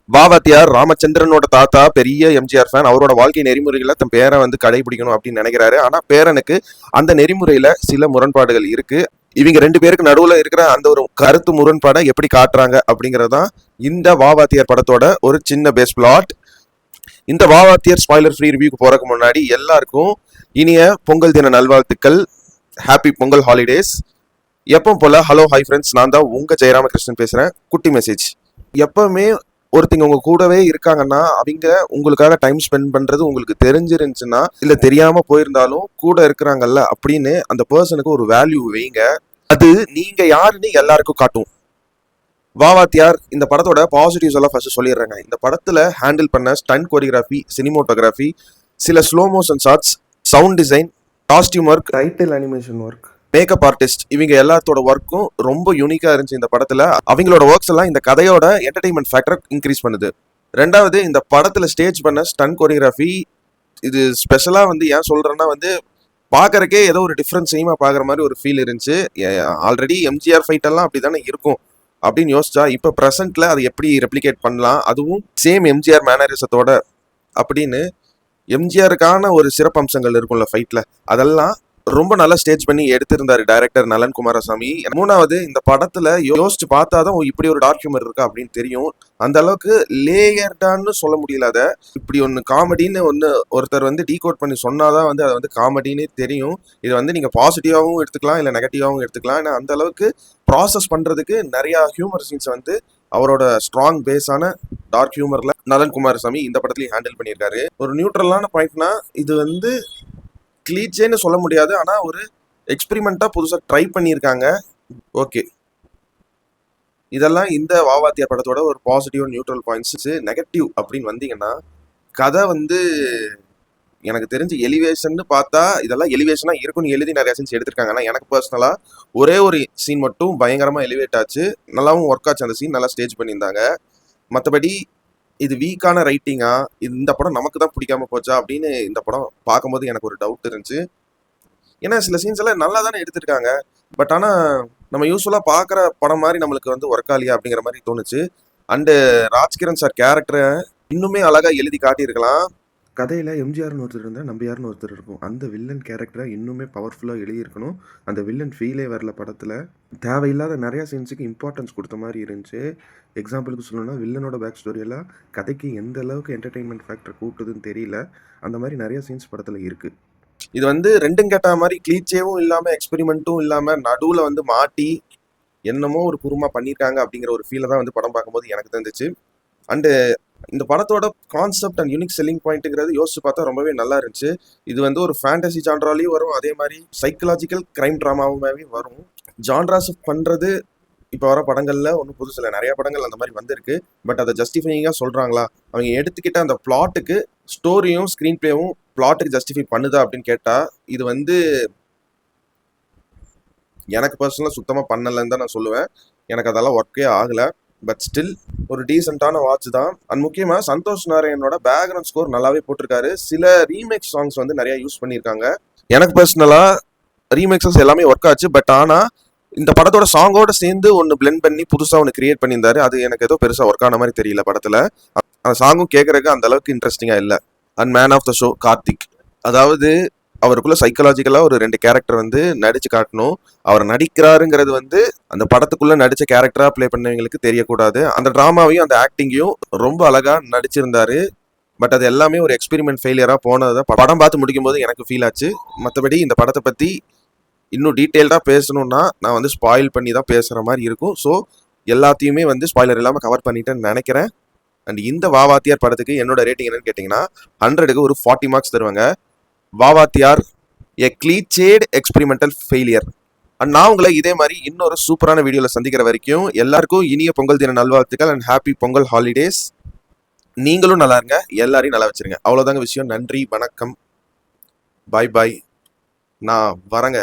வாவாத்தியார் ராமச்சந்திரனோட தாத்தா பெரிய எம்ஜிஆர் ஃபேன். அவரோட வாழ்க்கை நெறிமுறைகளை தன் பேரை வந்து கடைபிடிக்கணும் அப்படின்னு நினைக்கிறாரு. ஆனா பேரனுக்கு அந்த நெறிமுறையில சில முரண்பாடுகள் இருக்கு. இவங்க ரெண்டு பேருக்கு நடுவுல இருக்கிற அந்த ஒரு கருத்து முரண்பாடை எப்படி காட்டுறாங்க அப்படிங்கறதான் இந்த வாவாத்தியார் படத்தோட ஒரு சின்ன பேஸ் பிளாட். இந்த வாவாத்தியார் ஸ்பாய்லர் ஃப்ரீ ரிவ்யூக்கு போறதுக்கு முன்னாடி எல்லாருக்கும் இனிய பொங்கல் தின நல்வாழ்த்துக்கள். Happy Pongal holidays. எப்போ போல ஹலோ ஹாய் ஃப்ரெண்ட்ஸ், நான் தான் உங்க ஜெயராமகிருஷ்ணன் பேசுறேன். குட்டி மெசேஜ். எப்பவுமே ஒருத்தங்க உங்க கூடவே இருக்காங்கன்னா அவங்க உங்களுக்காக டைம் ஸ்பெண்ட் பண்றது உங்களுக்கு தெரிஞ்சிருந்துச்சுன்னா இல்ல தெரியாம போயிருந்தாலும் கூட இருக்கிறாங்கல்ல அப்படின்னு அந்த பர்சனுக்கு ஒரு வேல்யூ வைங்க. அது நீங்க யாருன்னு எல்லாருக்கும் காட்டும். வாவாத்தியார் இந்த படத்தோட பாசிட்டிவ்ஸ் எல்லாம் ஃபர்ஸ்ட் சொல்லிடுறாங்க. இந்த படத்துல ஹேண்டில் பண்ண ஸ்டண்ட் கோரியோகிராஃபி, சினிமோட்டோகிராஃபி, சில slow motion shots, sound design, costume work, title animation work, makeup artist, இவங்க எல்லாத்தோட ஒர்க்கும் ரொம்ப யூனிக்கா இருந்துச்சு இந்த படத்துல. அவங்களோட ஒர்க்ஸ் எல்லாம் இந்த கதையோட என்டர்டைன்மெண்ட் ஃபேக்டர் இன்க்ரீஸ் பண்ணுது. ரெண்டாவது, இந்த படத்துல ஸ்டேஜ் பண்ண ஸ்டன் கோரியோகிராஃபி இது ஸ்பெஷலா வந்து ஏன் சொல்றேன்னா வந்து பாக்குறக்கே ஏதோ ஒரு டிஃப்ரெண்ட் சினிமா பாக்குற மாதிரி ஒரு ஃபீல் இருந்துச்சு. ஆல்ரெடி எம்ஜிஆர் ஃபைட் எல்லாம் அப்படித்தானே இருக்கும் அப்படின்னு யோசிச்சா இப்ப பிரசன்ட்ல அதை எப்படி ரெப்ளிகேட் பண்ணலாம், அதுவும் சேம் எம்ஜிஆர் மேனரிசத்தோட அப்படின்னு எம்ஜிஆருக்கான ஒரு சிறப்பு அம்சங்கள் இருக்கும்ல ஃபைட்ல, அதெல்லாம் ரொம்ப நல்லா ஸ்டேஜ் பண்ணி எடுத்திருந்தாரு டைரக்டர் நலன் குமாரசாமி. மூணாவது, இந்த படத்துல யோசிச்சு பார்த்தாதான் இப்படி ஒரு டார்க் ஹியூமர் இருக்கா அப்படின்னு தெரியும். அந்த அளவுக்கு லேயர்டான்னு சொல்ல முடியல. அதை இப்படி ஒன்னு காமெடின்னு ஒருத்தர் வந்து டீகோட் பண்ணி சொன்னாதான் வந்து அதை வந்து காமெடின்னு தெரியும். இது வந்து நீங்க பாசிட்டிவாகவும் எடுத்துக்கலாம் இல்ல நெகட்டிவாகவும் எடுத்துக்கலாம். ஏன்னா அந்த அளவுக்கு ப்ராசஸ் பண்றதுக்கு நிறைய ஹியூமர் சீன்ஸ் வந்து அவரோட ஸ்ட்ராங் பேஸான டார்க் ஹியூமர்ல நலன் குமாரசாமி இந்த படத்துலயும் ஹேண்டில் பண்ணியிருக்காரு. ஒரு நியூட்ரலான பாயிண்ட்னா இது வந்து கிளீச்சேன்னு சொல்ல முடியாது, ஆனா ஒரு எக்ஸ்பெரிமெண்டா புதுசா ட்ரை பண்ணியிருக்காங்க. ஓகே, இதெல்லாம் இந்த வாவாத்தியார் படத்தோட ஒரு பாசிட்டிவ் நியூட்ரல் பாயிண்ட்ஸ். நெகட்டிவ் அப்படின்னு வந்தீங்கன்னா கதை வந்து எனக்கு தெரிஞ்சு எலிவேஷன் பார்த்தா இதெல்லாம் எலிவேஷனா இருக்குன்னு எழுதி நிறைய சீன்ஸ் எடுத்திருக்காங்க. ஆனா எனக்கு பர்சனலா ஒரே ஒரு சீன் மட்டும் பயங்கரமா எலிவேட் ஆச்சு, நல்லாவும் ஒர்க் ஆச்சு. அந்த சீன் நல்லா ஸ்டேஜ் பண்ணியிருந்தாங்க. மற்றபடி இது வீக்கான ரைட்டிங்கா, இந்த படம் நமக்கு தான் பிடிக்காம போச்சா அப்படின்னு இந்த படம் பார்க்கும்போது எனக்கு ஒரு டவுட் இருந்துச்சு. ஏன்னா சில சீன்ஸ் எல்லாம் நல்லா தானே எடுத்திருக்காங்க, பட் ஆனால் நம்ம யூஸ்வலாக பார்க்குற படம் மாதிரி நம்மளுக்கு வந்து ஒர்க் ஆலியா அப்படிங்கிற மாதிரி தோணுச்சு. அண்டு ராஜ்கிரண் சார் கேரக்டரை இன்னுமே அழகாக எழுதி காட்டியிருக்கலாம். கதையில் எம்ஜிஆர்னு ஒருத்தர் இருந்தால் நம்பியார்னு ஒருத்தர் இருக்கும். அந்த வில்லன் கேரக்டரை இன்னுமே பவர்ஃபுல்லாக எழுதியிருக்கணும். அந்த வில்லன் ஃபீலே வரல படத்தில். தேவையில்லாத நிறையா சீன்ஸுக்கு இம்பார்ட்டன்ஸ் கொடுத்த மாதிரி இருந்துச்சு. எக்ஸாம்பிளுக்கு சொல்லணும்னா வில்லனோட பேக் ஸ்டோரியெல்லாம் கதைக்கு எந்த அளவுக்கு என்டர்டெயின்மெண்ட் ஃபேக்டர் கூட்டுதுன்னு தெரியல. அந்த மாதிரி நிறைய சீன்ஸ் படத்தில் இருக்குது. இது வந்து ரெண்டும் கேட்ட மாதிரி கிளீச்சேவும் இல்லாமல் எக்ஸ்பெரிமெண்ட்டும் இல்லாமல் நடுவில் வந்து மாட்டி என்னமோ ஒரு குருமா பண்ணியிருக்காங்க அப்படிங்கிற ஒரு ஃபீலை தான் வந்து படம் பார்க்கும்போது எனக்கு தந்துச்சு. அண்டு இந்த படத்தோட கான்செப்ட் அண்ட் யூனிக் செல்லிங் பாயிண்ட்டுங்கிறது யோசிச்சு பார்த்தா ரொம்பவே நல்லா இருந்துச்சு. இது வந்து ஒரு ஃபேண்டசி ஜான்ராலையும் வரும், அதே மாதிரி சைக்கலாஜிக்கல் கிரைம் ட்ராமாவுமே வரும். ஜான்ராஸ் பண்ணுறது இப்போ வர படங்கள்ல ஒன்றும் புதுசு இல்லை, நிறைய படங்கள் அந்த மாதிரி வந்திருக்கு. பட் அதை ஜஸ்டிஃபைங்காக சொல்கிறாங்களா, அவங்க எடுத்துக்கிட்ட அந்த பிளாட்டுக்கு ஸ்டோரியும் ஸ்க்ரீன் பிளேவும் பிளாட்டுக்கு ஜஸ்டிஃபை பண்ணுதா அப்படின்னு கேட்டால் இது வந்து எனக்கு பர்சனலாக சுத்தமாக பண்ணலைன்னு தான் நான் சொல்லுவேன். எனக்கு அதெல்லாம் ஒர்க்கே ஆகலை. பட் ஸ்டில் ஒரு டீசெண்டான வாட்ச் தான். அண்ட் முக்கியமாக சந்தோஷ் நாராயணனோட பேக்ரவுண்ட் ஸ்கோர் நல்லாவே போட்டிருக்காரு. சில ரீமேக் சாங்ஸ் வந்து நிறைய யூஸ் பண்ணியிருக்காங்க. எனக்கு பர்சனலாக ரீமேக்ஸஸ் எல்லாமே ஒர்க் ஆச்சு. பட் ஆனால் இந்த படத்தோட சாங்கோட சேர்ந்து ஒன்று பிளெண்ட் பண்ணி புதுசாக ஒன்று கிரியேட் பண்ணியிருந்தாரு. அது எனக்கு ஏதோ பெருசாக ஒர்க் ஆன மாதிரி தெரியல படத்தில். அந்த சாங்கும் கேட்கறதுக்கு அந்த அளவுக்கு இன்ட்ரெஸ்டிங்காக இல்லை. And man of the show Karthik, அதாவது அவருக்குள்ள சைக்கலாஜிக்கலாக ஒரு 2 கேரக்டர் வந்து நடிச்சு காட்டணும். அவர் நடிக்கிறாருங்கிறது வந்து அந்த படத்துக்குள்ள நடிச்ச கேரக்டரா பிளே பண்ணவங்களுக்கு தெரியக்கூடாது. அந்த டிராமாவையும் அந்த ஆக்டிங்கையும் ரொம்ப அழகா நடிச்சிருந்தாரு. பட் அது எல்லாமே ஒரு எக்ஸ்பெரிமெண்ட் ஃபெயிலியரா போனதை படம் பார்த்து முடிக்கும் போது எனக்கு ஃபீல் ஆச்சு. மற்றபடி இந்த படத்தை பற்றி இன்னும் டீட்டெயில்டாக பேசணும்னா நான் வந்து ஸ்பாயில் பண்ணி தான் பேசுகிற மாதிரி இருக்கும். ஸோ எல்லாத்தையுமே வந்து ஸ்பாயிலர் இல்லாமல் கவர் பண்ணிட்டேன்னு நினைக்கிறேன். அண்ட் இந்த வாவாத்தியார் படத்துக்கு என்னோட ரேட்டிங் என்னன்னு கேட்டிங்கன்னா 100க்கு ஒரு 40 மார்க்ஸ் தருவாங்க. வாவாத்தியார் எ கிளீச்சேட் எக்ஸ்பெரிமெண்டல் ஃபெயிலியர். அண்ட் நான் உங்களை இதே மாதிரி இன்னொரு சூப்பரான வீடியோவில் சந்திக்கிற வரைக்கும் எல்லாருக்கும் இனிய பொங்கல் தின நல்வாழ்த்துக்கள் அண்ட் ஹாப்பி பொங்கல் ஹாலிடேஸ். நீங்களும் நல்லா இருங்க, எல்லாரையும் நல்லா வச்சிருங்க. அவ்வளோதாங்க விஷயம். நன்றி, வணக்கம், பாய் பாய். நான் வரேங்க.